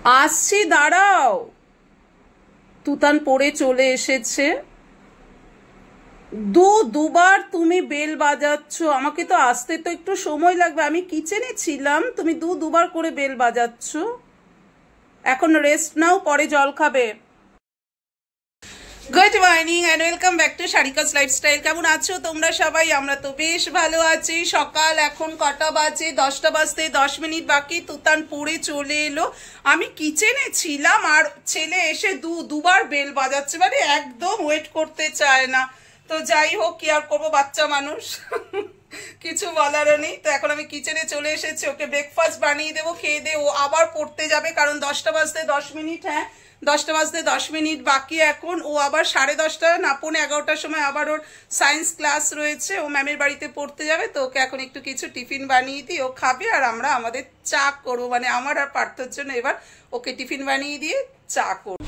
আসছি, দাঁড়াও। তুতান পড়ে চলে এসেছে। দুবার তুমি বেল বাজাচ্ছ, আমাকে তো আসতে তো একটু সময় লাগবে। আমি কিচেনে ছিলাম, তুমি দুবার করে বেল বাজাচ্ছ। এখন রেস্ট নাও, পরে জল খাবে। Good morning and welcome back to Sarika's lifestyle. কেমন আছো তোমরা সবাই? আমরা তো বেশ ভালো আছি। সকাল এখন কটা বাজে? 10টা বাজতে 10 মিনিট বাকি। তুতান পড়ে চলে এলো, আমি কিচেনে ছিলাম, আর ছেলে এসে দুবার বেল বাজাচ্ছে, মানে একদম ওয়েট করতে চায় না। তো যাই হোক, কি আর করবো, বাচ্চা মানুষ, কিছু বলারও নেই। তো এখন আমি কিচেনে চলে এসেছি, ওকে ব্রেকফাস্ট বানিয়ে দেবো, খেয়ে দিয়ে ও আবার পড়তে যাবে, কারণ 10টা বাজতে 10 মিনিট, হ্যাঁ 10টা বাজতে 10 মিনিট বাকি। এখন ও আবার 10:30 না 11:15টার সময় আবার ওর সায়েন্স ক্লাস রয়েছে, ও ম্যামের বাড়িতে পড়তে যাবে। তো ওকে এখন একটু কিছু টিফিন বানিয়ে দিই, ও খাবে, আর আমরা আমাদের চা করবো, মানে আমার আর পার্থর জন্য এবার ওকে টিফিন বানিয়ে দিয়ে চা করবো।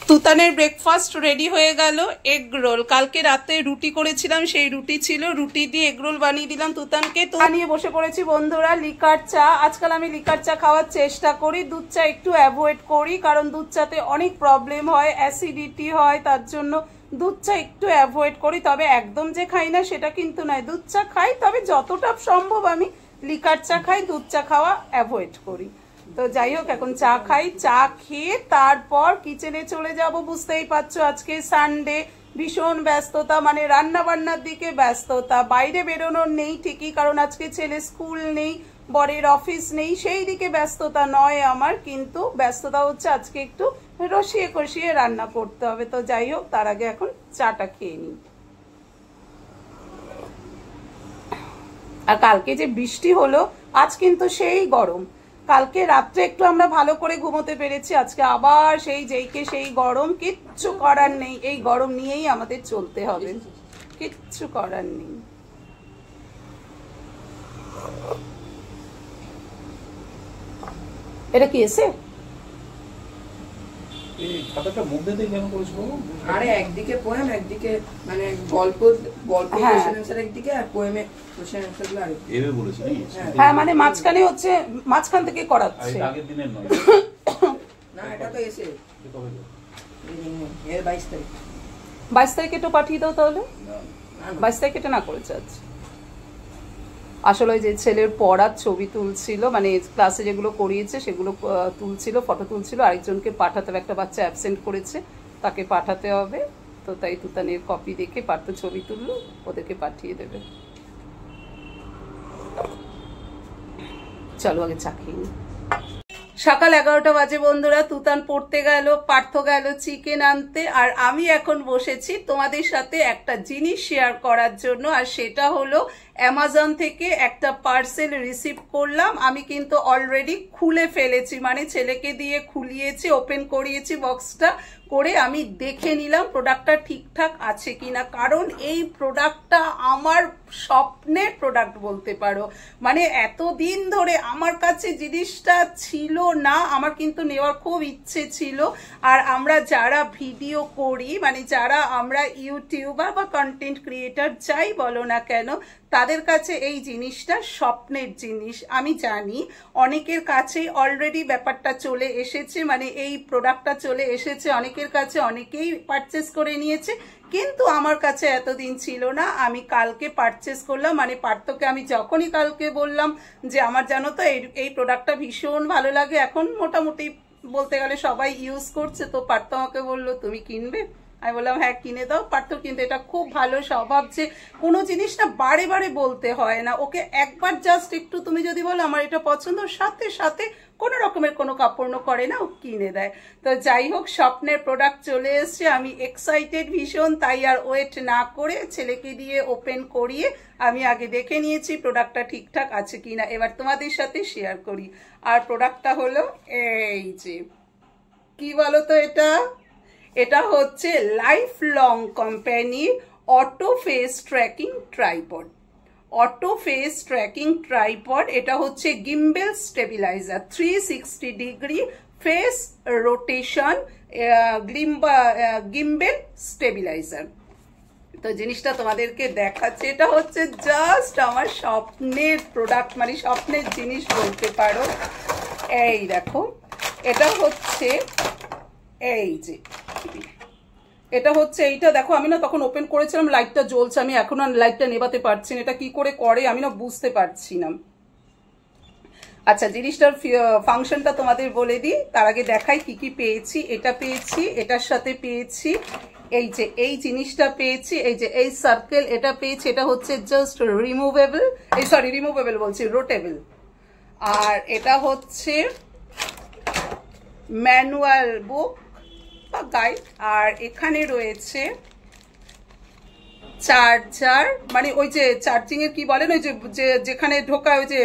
তুতানের ব্রেকফাস্ট রেডি হয়ে গেল। এগ রোল, কালকে রাতে রুটি করেছিলাম, সেই রুটি ছিল, রুটি দিয়ে এগ রোল বানিয়ে দিলাম তুতানকে। তো নিয়ে বসে পড়েছি বন্ধুরা, লিকার চা। আজকাল আমি লিকার চা খাওয়ার চেষ্টা করি, দুধ চা একটু অ্যাভয়েড করি, কারণ দুধ চাতে অনেক প্রবলেম হয়, অ্যাসিডিটি হয়, তার জন্য দুধ চা একটু অ্যাভয়েড করি। তবে একদম যে খাই না সেটা কিন্তু নয়, দুধ চা খাই, তবে যতটা সম্ভব আমি লিকার চা খাই, দুধ চা খাওয়া অ্যাভয়েড করি। তো যাই হোক, এখন চা খাই, চা খেয়ে তারপর কিচেনে চলে যাব। বুঝতেই পারছো আজকে সানডে, ভীষণ ব্যস্ততা, মানে রান্না বান্নার দিকে ব্যস্ততা, বাইরে বেরোনোর নেই ঠিকই, কারণ আজকে ছেলে স্কুল নেই, বরের অফিস নেই, সেই দিকে ব্যস্ততা নয় আমার, কিন্তু ব্যস্ততা হচ্ছে আজকে একটু রসিয়ে কষিয়ে রান্না করতে হবে। তো যাই হোক, তার আগে এখন চাটা খেয়ে নিই। আর কালকে যে বৃষ্টি হলো, আজ কিন্তু সেই গরম। কালকে রাত্রে একটু আমরা ভালো করে ঘুমোতে পেরেছি, আজকে আবার সেই যেইকে সেই গরম। কিচ্ছু করার নেই, এই গরম নিয়েই আমাদের চলতে হবে, কিচ্ছু করার নেই। এটা কি এসে আরে একদিকে পোয়েম, একদিকে মানে গল্প একদিকে, আর পোয়েমে কোশ্চেন অ্যানসার গুলো আরেকদিকে। এভাবে বলেছি নাকি? হ্যাঁ, মানে মাঝখানে হচ্ছে, মাঝখান থেকে করাচ্ছে। আগের দিনের নয় না, এটা তো এসে এর 22 তারিখ। 22 তারিখে তো পাঠিয়ে দাও তাহলে। 22 তারিখে এটা না করেছে। আচ্ছা, আসলে যে ছেলের পড়ার ছবি তুলছিল, মানে ক্লাসে যেগুলো করিয়েছে সেগুলো তুলছিল, ফটো তুলছিল, আরেকজনকে পাঠাতে হবে, একটা বাচ্চা অ্যাবসেন্ট করেছে, তাকে পাঠাতে হবে। তো তাই তুতানের কপি দেখে পার্থ ছবি তুললো, ওদেরকে পাঠিয়ে দেবে। চলো আগে চা খেয়ে নিই। সকাল 11টা বাজে বন্ধুরা, তুতান পড়তে গেল, পার্থ গেল চিকেন আনতে, আর আমি এখন বসেছি তোমাদের সাথে একটা জিনিস শেয়ার করার জন্য। আর সেটা হলো, অ্যামাজন থেকে একটা পার্সেল রিসিভ করলাম। আমি কিন্তু অলরেডি খুলে ফেলেছি, মানে ছেলেকে দিয়ে খুলিয়েছি, ওপেন করিয়েছি বক্সটা করে, আমি দেখে নিলাম প্রোডাক্টটা ঠিকঠাক আছে কিনা, কারণ এই প্রোডাক্টটা আমার স্বপ্নের প্রোডাক্ট বলতে পারো। মানে এতদিন ধরে আমার কাছে জিনিসটা ছিল না, আমার কিন্তু নেওয়ার খুব ইচ্ছে ছিল। আর আমরা যারা ভিডিও করি, মানে যারা আমরা ইউটিউবার বা কন্টেন্ট ক্রিয়েটার যাই বলো না কেন, তাদের কাছে এই জিনিসটা স্বপ্নের জিনিস। আমি জানি অনেকের কাছে অলরেডি ব্যাপারটা চলে এসেছে, মানে এই প্রোডাক্টটা চলে এসেছে অনেকের কাছে, অনেকেই পারচেস করে নিয়েছে, কিন্তু আমার কাছে এতদিন ছিল না। আমি কালকে পারচেস করলাম, মানে পার্থকে আমি যখনই কালকে বললাম যে আমার জানো তো এই প্রোডাক্টটা ভীষণ ভালো লাগে, এখন মোটামুটি বলতে গেলে সবাই ইউজ করছে, তো পার্থ আমাকে বললো তুমি কিনবে। আমি বললাম হ্যাঁ কিনে দাও। পার্থ কিন্তু এটা খুব ভালো স্বভাব, যে কোনো জিনিস না বারে বারে বলতে হয় না, ওকে একবার জাস্ট একটু তুমি যদি বলো আমার এটা পছন্দ, সাথে সাথে কোনো রকমের কোনো কাপড় করে না, ও কিনে দেয়। তো যাই হোক, স্বপ্নের প্রোডাক্ট চলে এসছে, আমি এক্সাইটেড ভীষণ। তাই আর ওয়েট না করে ছেলেকে দিয়ে ওপেন করিয়ে আমি আগে দেখে নিয়েছি প্রোডাক্টটা ঠিকঠাক আছে কিনা, এবার তোমাদের সাথে শেয়ার করি। আর প্রোডাক্টটা হলো এই যে, কি বলো তো এটা হচ্ছে লাইফ লং কোম্পানির auto face tracking tripod. Auto face tracking tripod, এটা হচ্ছে gimbal stabiliser, 360 degree face rotation gimbal stabiliser. তো জিনিসটা তোমাদেরকে দেখাচ্ছে, এটা হচ্ছে জাস্ট আমার স্বপ্নের প্রোডাক্ট, মানে স্বপ্নের জিনিস বলতে পারো। এই দেখো, এটা হচ্ছে এই যে, এটা হচ্ছে এইটা দেখো, আমি না তখন ওপেন করেছিলাম, লাইটটা জ্বলছে, আমি এখন আর লাইটটা নেভাতে পারছি না, এটা কি করে করে আমি না বুঝতে পারছি না। আচ্ছা, জিনিসটার ফাংশনটা তোমাদের বলে দিই, তার আগে দেখাই কি কি পেয়েছি। এটা পেয়েছি, এটার সাথে পেয়েছি এই যে এই জিনিসটা পেয়েছি, এই যে এই সার্কেল, এটা পেয়েছি, এটা হচ্ছে জাস্ট রিমুভেবল, এই সরি রিমুভেবল বলছি, রোটেবল। আর এটা হচ্ছে ম্যানুয়াল বুক বা গাইড। আর এখানে রয়েছে চার্জার, মানে ওই যে চার্জিং এর কি বলেন, ওই যে যেখানে ঢোকায় ওই যে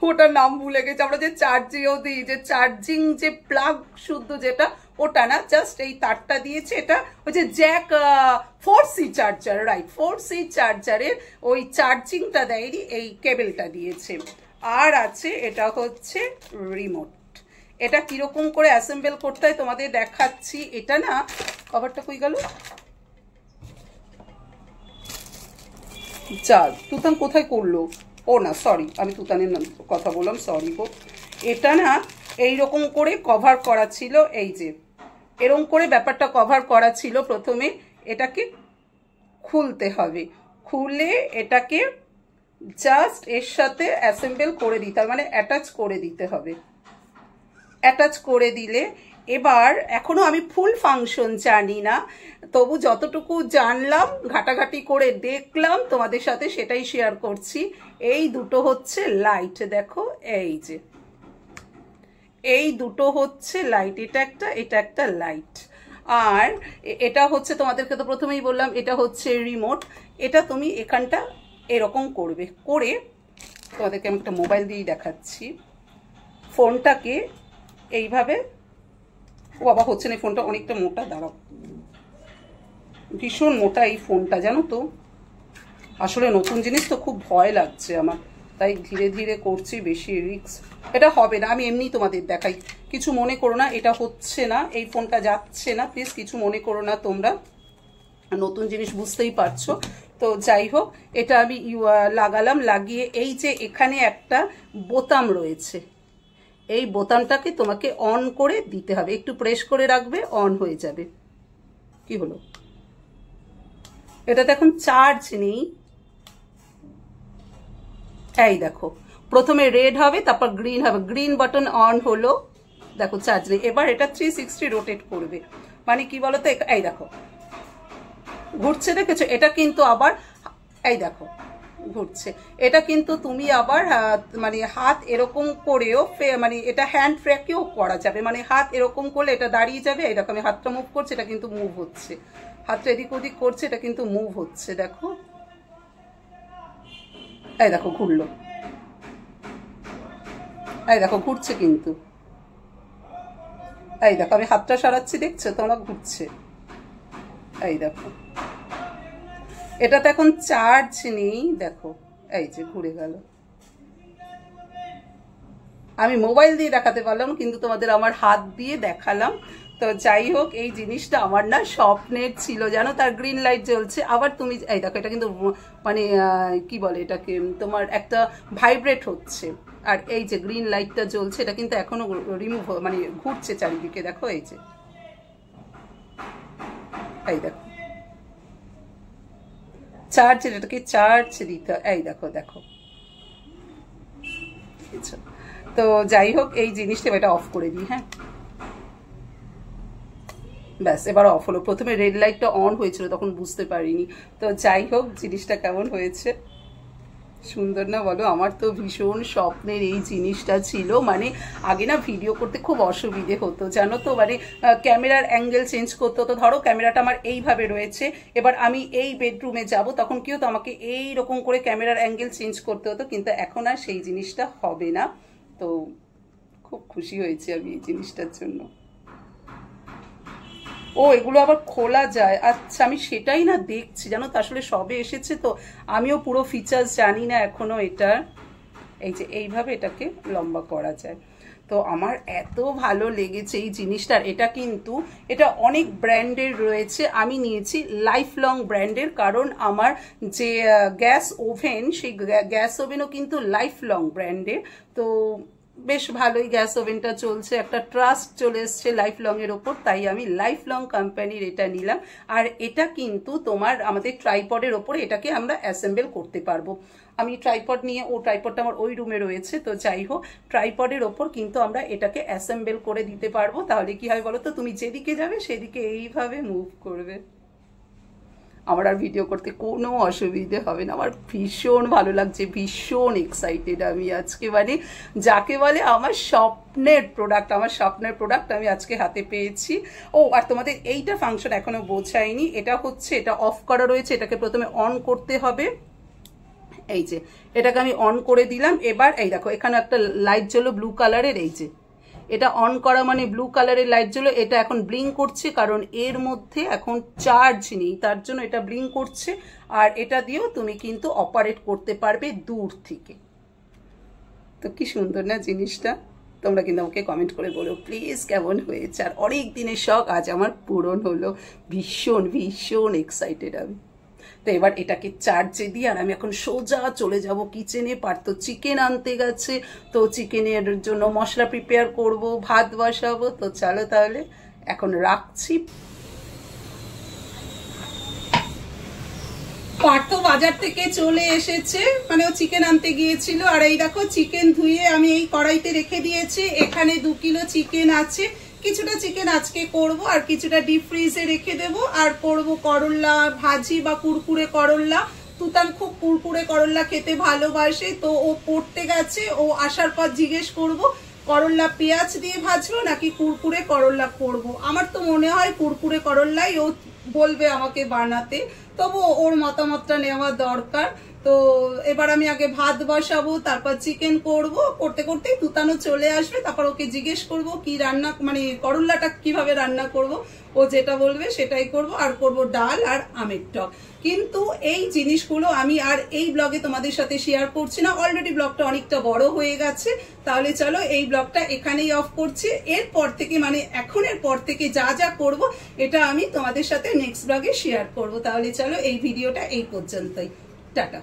ওটার নাম ভুলে গেছি, আমরা যে চার্জিও দিই, যে চার্জিং যে প্লাগ শুদ্ধ যেটা, ওটা না, জাস্ট এই তারটা দিয়েছে। এটা ওই যে Jack 4C charger, right, 4C চার্জারের ওই চার্জিংটা দেয়নি, এই কেবলটা দিয়েছে। আর আছে এটা হচ্ছে রিমোট। এটা কিরকম করে অ্যাসেম্বল করতে হয় তোমাদের দেখাচ্ছি। এটা না, কভারটা কই গেল, চাল তুতান কোথায় করলো, ও না সরি, আমি তুতানের কথা বললাম, সরি গো। এটা না এইরকম করে কভার করা ছিল, এই যে এরকম করে ব্যাপারটা কভার করা ছিল। প্রথমে এটাকে খুলতে হবে, খুলে এটাকে জাস্ট এর সাথে অ্যাসেম্বল করে দিতে হবে, মানে অ্যাটাচ করে দিতে হবে। অ্যাটাচ করে দিলে, এবার এখনো আমি ফুল ফাংশন জানি না, তবু যতটুকু জানলাম ঘাটাঘাটি করে দেখলাম তোমাদের সাথে সেটাই শেয়ার করছি। এই দুটো হচ্ছে লাইট, দেখো এই যে এই দুটো হচ্ছে লাইট, এটা একটা লাইট। আর এটা হচ্ছে, তোমাদেরকে তো প্রথমেই বললাম, এটা হচ্ছে রিমোট। এটা তুমি এখানটা এরকম করবে, করে তোমাদেরকে আমি একটা মোবাইল দিয়েই দেখাচ্ছি। ফোনটাকে এইভাবে, ও বাবা হচ্ছে না, ফোনটা অনেকটা মোটা, দাঁড়াও, ভীষণ মোটা এই ফোনটা, জানো তো। আসলে নতুন জিনিস তো খুব ভয় লাগছে আমার, তাই ধীরে ধীরে করছি, বেশি রিস্ক। এটা হবে না, আমি এমনি তোমাদের দেখাই, কিছু মনে করো না। এটা হচ্ছে না, এই ফোনটা যাচ্ছে না, প্লিজ কিছু মনে করো না তোমরা, নতুন জিনিস বুঝতেই পারছো। তো যাই হোক, এটা আমি লাগালাম, লাগিয়ে এই যে এখানে একটা বোতাম রয়েছে, এই বোতামটাকে তোমাকে অন করে দিতে হবে, একটু প্রেস করে রাখবে, অন হয়ে যাবে। কি হলো, এটাতে এখন চার্জ নেই, এই দেখো প্রথমে রেড হবে, তারপর গ্রিন হবে, গ্রিন বাটন অন হলো, দেখো চার্জ নেই। এবার এটা 360 রোটেট করবে, মানে কি বলতো, এই দেখো ঘুরছে, দেখেছো? এটা কিন্তু আবার এই দেখো ঘুরছে, এটা কিন্তু তুমি আবার মানে হাত এরকম করেও, মানে এটা হ্যান্ড ফ্র্যাকেও করা যাবে, মানে হাত এরকম করলে এটা দাঁড়িয়ে যাবে। এই দেখো আমি হাতটা মুভ করছি, এটা কিন্তু মুভ হচ্ছে, হাতটা এদিক ওদিক করছে, এটা কিন্তু মুভ হচ্ছে, দেখো এই দেখো ঘুরলো, এই দেখো ঘুরছে কিন্তু, এই দেখো আমি হাতটা সরাচ্ছি, দেখছো তোমরা, ঘুরছে, এই দেখো। এটাতে এখন চার্জ নেই, দেখো এই যে ঘুরে গেল। আমি মোবাইল দিয়ে দেখাতে পারলাম, কিন্তু তোমাদের আমার হাত দিয়ে দেখালাম। তো যাই হোক, এই জিনিসটা আমার না স্বপ্নের ছিল, জানো, তার গ্রিন লাইট জ্বলছে। আবার তুমি এই দেখো, এটা কিন্তু মানে কি বলে এটাকে, তোমার একটা ভাইব্রেট হচ্ছে, আর এই যে গ্রিন লাইটটা জ্বলছে, এটা কিন্তু এখনো রিমুভ, মানে ঘুরছে চারিদিকে, দেখো এই যে, এই দেখো চার্জ, এটাকে চার্জ দিতে, এই দেখো দেখো। তো যাই হোক, এই জিনিসটা এটা অফ করে দিই, হ্যাঁ, ব্যাস এবার অফ হলো। প্রথমে রেড লাইটটা অন হয়েছিল, তখন বুঝতে পারিনি। তো যাই হোক, জিনিসটা কেমন হয়েছে, সুন্দর না বলো? আমার তো ভীষণ স্বপ্নের এই জিনিসটা ছিল, মানে আগে না ভিডিও করতে খুব অসুবিধে হতো, জানো তো, মানে ক্যামেরার অ্যাঙ্গেল চেঞ্জ করতে হতো। ধরো ক্যামেরাটা আমার এইভাবে রয়েছে, এবার আমি এই বেডরুমে যাব, তখন কি হতো, আমাকে এই রকম করে ক্যামেরার অ্যাঙ্গেল চেঞ্জ করতে হতো, কিন্তু এখন আর সেই জিনিসটা হবে না। তো খুব খুশি হয়েছি আমি এই জিনিসটার জন্য। ও এগুলো আবার খোলা যায়, আচ্ছা আমি সেটাই না দেখছি, জানো তো, আসলে সবে এসেছে তো, আমিও পুরো ফিচার্স জানি না এখনো এটার। এই যে এইভাবে এটাকে লম্বা করা যায়। তো আমার এত ভালো লেগেছে এই জিনিসটার। এটা কিন্তু এটা অনেক ব্র্যান্ডের রয়েছে, আমি নিয়েছি লাইফ লং ব্র্যান্ডের, কারণ আমার যে গ্যাস ওভেন, সেই গ্যাস ওভেনও কিন্তু লাইফ লং ব্র্যান্ডের। তো বেশ ভালোই গ্যাস ওভেনটা চলছে, একটা ট্রাস্ট চলে এসছে লাইফ লং এর ওপর, তাই আমি লাইফ লং কোম্পানির এটা নিলাম। আর এটা কিন্তু তোমার আমাদের ট্রাইপডের ওপরে এটাকে আমরা অ্যাসেম্বল করতে পারবো। আমি ট্রাইপড নিয়ে, ও ট্রাইপডটা আমার ওই রুমে রয়েছে, তো যাই হোক ট্রাইপডের ওপর কিন্তু আমরা এটাকে অ্যাসেম্বল করে দিতে পারবো। তাহলে কি হয় বলো তো, তুমি যেদিকে যাবে সেদিকে এইভাবে মুভ করবে, আমার আর ভিডিও করতে কোনো অসুবিধে হবে না। আমার ভীষণ ভালো লাগছে, ভীষণ এক্সাইটেড আমি আজকে, মানে যাকে বলে আমার স্বপ্নের প্রোডাক্ট আমি আজকে হাতে পেয়েছি। ও আর তোমাদের এইটা ফাংশন এখনো বোঝায়নি, এটা হচ্ছে, এটা অফ করা রয়েছে, এটাকে প্রথমে অন করতে হবে। এই যে এটাকে আমি অন করে দিলাম। এবার এই দেখো এখানে একটা লাইট জ্বলো ব্লু কালারের, এই যে এটা অন করা মানে ব্লু কালারের লাইট জ্বলো, এটা এখন ব্লিঙ্ক করছে কারণ এর মধ্যে এখন চার্জ নেই, তার জন্য এটা ব্লিঙ্ক করছে। আর এটা দিয়েও তুমি কিন্তু অপারেট করতে পারবে দূর থেকে। তো কি সুন্দর না জিনিসটা, তোমরা কিন্তু আমাকে কমেন্ট করে বলো প্লিজ কেমন হয়েছে। আর অনেক দিনের শখ আজ আমার পূরণ হলো, ভীষণ ভীষণ এক্সাইটেড আমি। তো এবার এটাকে চার্জে দিয়ে আর আমি এখন সোজা চলে যাব কিচেনে। পার্থ চিকেন আনতে গেছে, তো চিকেনের জন্য মশলা প্রিপেয়ার করব, ভাত বসাবো। তো চলো তাহলে এখন রাখছি। পার্থ বাজার থেকে চলে এসেছে, মানে ও চিকেন আনতে গিয়েছিল। আর এই দেখো চিকেন ধুয়ে আমি এই কড়াইতে রেখে দিয়েছি। এখানে 2 কিলো চিকেন আছে, কিছুটা চিকেন আজকে করব আর কিছুটা ডিপ ফ্রিজে রেখে দেব। আর করব করল্লা ভাজি বা কুরকুরে করল্লা। তুতান খুব কুরকুরে করল্লা খেতে ভালোবাসে, তো ও পড়তে গেছে, ও আসার পর জিজ্ঞেস করব করল্লা পেঁয়াজ দিয়ে ভাজবো নাকি কুরকুরে করল্লা করব। আমার তো মনে হয় কুরকুরে করল্লাই ও বলবে আমাকে বানাতে, তবু ওর মতামতটা নেওয়া দরকার। তো এবার আমি আগে ভাত বসাবো, তারপর চিকেন করব। করতে করতেই তুতানো চলে আসবে, তারপর ওকে জিজ্ঞেস করব কি রান্না, মানে করল্লাটা কিভাবে রান্না করব। ও যেটা বলবে সেটাই করব। আর করব ডাল আর আমের টক। কিন্তু এই জিনিসগুলো আমি আর এই ব্লগে তোমাদের সাথে শেয়ার করছি না, অলরেডি ব্লগটা অনেকটা বড় হয়ে গেছে। তাহলে চলো এই ব্লগটা এখানেই অফ করছি। এরপর থেকে, মানে এখনের পর থেকে যা যা করব এটা আমি তোমাদের সাথে নেক্সট ব্লগে শেয়ার করব। তাহলে চলো এই ভিডিওটা এই পর্যন্তই, টাটা।